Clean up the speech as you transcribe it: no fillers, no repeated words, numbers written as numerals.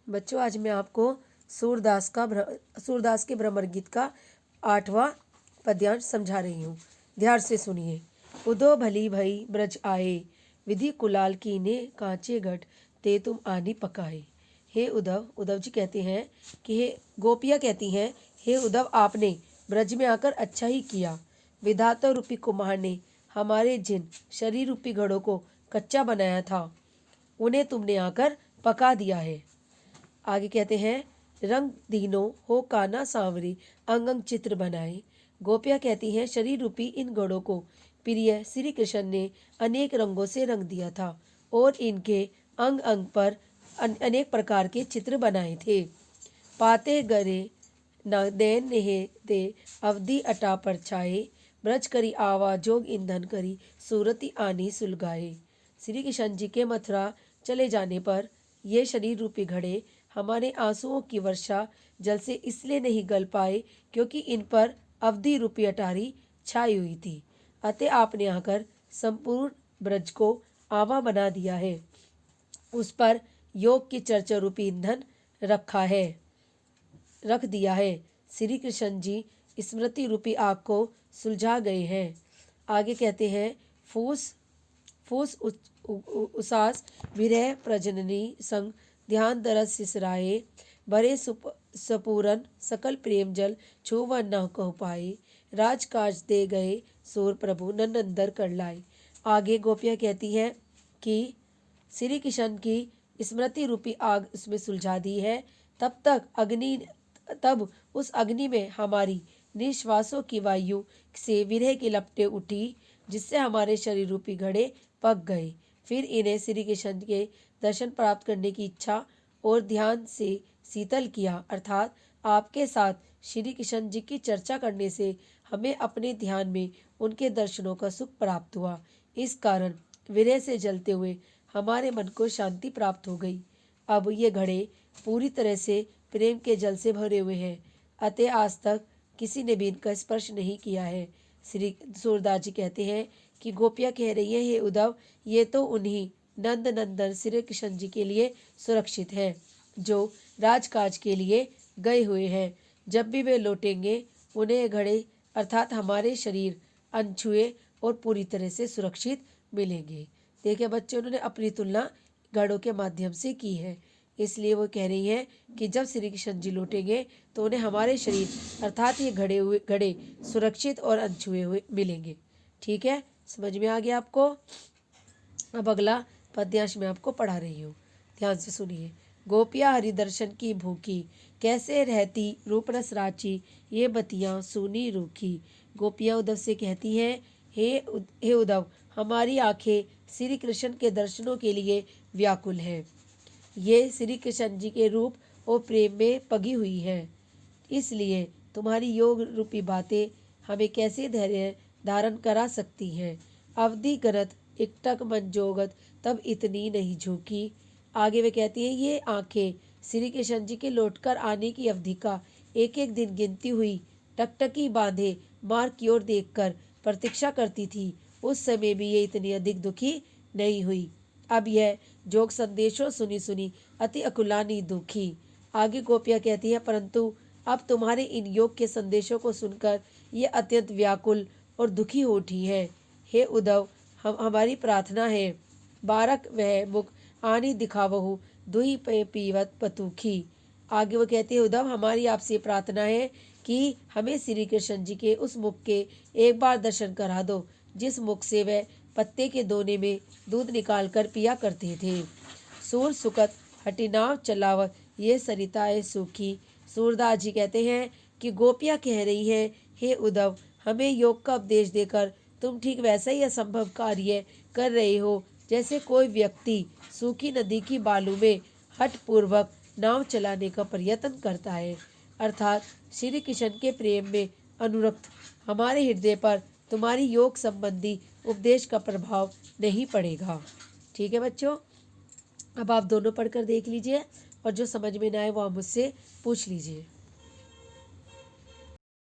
बच्चों आज मैं आपको सूरदास के भ्रमर गीत का 8वां पद्यांश समझा रही हूँ। ध्यान से सुनिए। उदो भली भई ब्रज आए, विधि कुलाल कीने कांचे घट, ते तुम आनी पकाए। हे उद्धव, उद्धव जी कहते हैं कि हे गोपियाँ कहती हैं, हे उद्धव आपने ब्रज में आकर अच्छा ही किया। विधाता रूपी कुम्हार ने हमारे जिन शरीर रूपी घड़ों को कच्चा बनाया था, उन्हें तुमने आकर पका दिया है। आगे कहते हैं, रंग दीनों हो काना सांवरी, अंग अंग चित्र बनाए। गोपियाँ कहती हैं, शरीर रूपी इन घड़ों को प्रिय श्री कृष्ण ने अनेक रंगों से रंग दिया था और इनके अंग अंग पर अनेक प्रकार के चित्र बनाए थे। पाते गरे नैन नेहे दे अवधि अटा पर छाए, ब्रज करी आवा जोग ईंधन करी, सूरती आनी सुलगाए। श्री कृष्ण जी के मथुरा चले जाने पर ये शरीर रूपी घड़े हमारे आंसुओं की वर्षा जल से इसलिए नहीं गल पाए क्योंकि इन पर अवधि रूपी अटारी छाई हुई थी। अतः आपने आकर संपूर्ण ब्रज को आवा बना दिया है, उस पर योग की चर्चा रूपी ईंधन रख दिया है। श्री कृष्ण जी स्मृति रूपी आग को सुलझा गए हैं। आगे कहते हैं, फूस फूस उसास विरह प्रजननी संग, ध्यान दरस सिसराए, भरे सपूरन सकल प्रेम जल, छुवन न कह पाए, राजकाज दे गए सूर प्रभु, नन अंदर कर लाए। आगे गोपियाँ कहती हैं कि श्री कृष्ण की स्मृति रूपी आग उसमें सुलझा दी है। तब उस अग्नि में हमारी निश्वासों की वायु से विरह की लपटें उठी, जिससे हमारे शरीर रूपी घड़े पक गए। फिर इन्हें श्री कृष्ण के दर्शन प्राप्त करने की इच्छा और ध्यान से शीतल किया, अर्थात आपके साथ श्री कृष्ण जी की चर्चा करने से हमें अपने ध्यान में उनके दर्शनों का सुख प्राप्त हुआ। इस कारण विरह से जलते हुए हमारे मन को शांति प्राप्त हो गई। अब ये घड़े पूरी तरह से प्रेम के जल से भरे हुए हैं, अतः आज तक किसी ने भी इनका स्पर्श नहीं किया है। श्री सूरदास जी कहते हैं कि गोपियाँ कह रही हैं, हे उद्धव, ये तो उन्हीं नंद नंदन श्री कृष्ण जी के लिए सुरक्षित है जो राजकाज के लिए गए हुए हैं। जब भी वे लौटेंगे उन्हें घड़े अर्थात हमारे शरीर अनछुए और पूरी तरह से सुरक्षित मिलेंगे। देखिए बच्चों, उन्होंने अपनी तुलना घड़ों के माध्यम से की है, इसलिए वो कह रही हैं कि जब श्री कृष्ण जी लौटेंगे तो उन्हें हमारे शरीर अर्थात ये घड़े सुरक्षित और अनछुए हुए मिलेंगे। ठीक है, समझ में आ गया आपको। अब अगला पद्यांश मैं आपको पढ़ा रही हूँ, ध्यान से सुनिए। गोपिया हरि दर्शन की भूखी, कैसे रहती रूप रस राची, ये बतियाँ सूनी रूखी। गोपियाँ उद्धव से कहती हैं, हे उद्धव, हमारी आंखें श्री कृष्ण के दर्शनों के लिए व्याकुल हैं। ये श्री कृष्ण जी के रूप और प्रेम में पगी हुई हैं, इसलिए तुम्हारी योग रूपी बातें हमें कैसे धैर्य धारण करा सकती हैं। अवधि गरत इकटक मन जोगत, तब इतनी नहीं झूकी। आगे वे कहती हैं, ये आंखें श्री कृष्ण जी के लौटकर आने की अवधि का एक एक दिन गिनती हुई टकटकी बांधे मार्ग की ओर देखकर प्रतीक्षा करती थी। उस समय भी ये इतनी अधिक दुखी नहीं हुई। अब यह जोग संदेशों सुनी सुनी अति अकुलानी दुखी। आगे गोपियाँ कहती है, परंतु अब तुम्हारे इन योग के संदेशों को सुनकर ये अत्यंत व्याकुल और दुखी हो उठी है। हे उद्धव, हमारी प्रार्थना है, बारक वह मुख आनी दिखावहु, दुही पे पीवत पतुखी। आगे वो कहते हैं, उद्धव, हमारी आपसे प्रार्थना है कि हमें श्री कृष्ण जी के उस मुख के एक बार दर्शन करा दो, जिस मुख से वह पत्ते के दोने में दूध निकाल कर पिया करते थे। सूर सुकत हटिनाव चलावत, ये सरिताएं सूखी। सूरदास जी कहते हैं कि गोपियाँ कह रही हैं, हे उद्धव, हमें योग का उपदेश देकर तुम ठीक वैसा ही असंभव कार्य कर रहे हो जैसे कोई व्यक्ति सूखी नदी की बालू में हठपूर्वक नाव चलाने का प्रयत्न करता है। अर्थात श्री कृष्ण के प्रेम में अनुरक्त हमारे हृदय पर तुम्हारी योग संबंधी उपदेश का प्रभाव नहीं पड़ेगा। ठीक है बच्चों, अब आप दोनों पढ़कर देख लीजिए और जो समझ में ना आए वो आप मुझसे पूछ लीजिए।